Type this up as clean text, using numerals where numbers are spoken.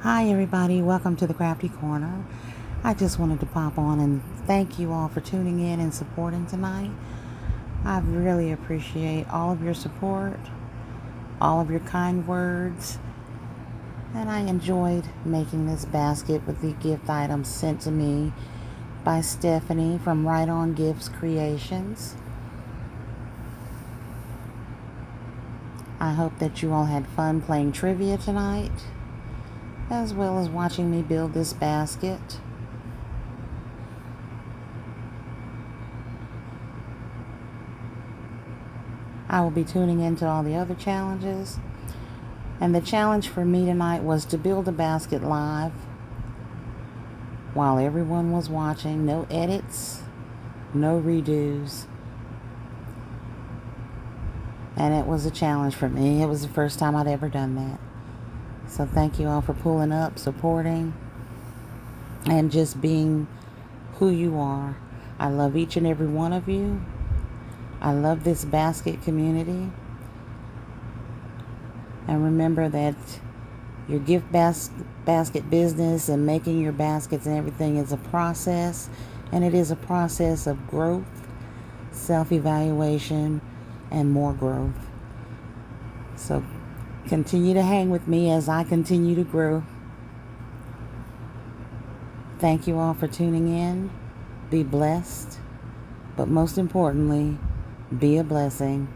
Hi everybody, welcome to the Crafty Corner. I just wanted to pop on and thank you all for tuning in and supporting tonight. I really appreciate all of your support, all of your kind words, and I enjoyed making this basket with the gift items sent to me by Stephanie from Right On Gifts Creations. I hope that you all had fun playing trivia tonight, as well as watching me build this basket. I will be tuning into all the other challenges, and the challenge for me tonight was to build a basket live while everyone was watching. No edits, no redos, and it was a challenge for me. It was the first time I'd ever done that. So thank you all for pulling up, supporting, and just being who you are. I love each and every one of you. I love this basket community. And remember that your gift basket business and making your baskets and everything is a process. And it is a process of growth, self-evaluation, and more growth. So continue to hang with me as I continue to grow. Thank you all for tuning in. Be blessed, but most importantly, be a blessing.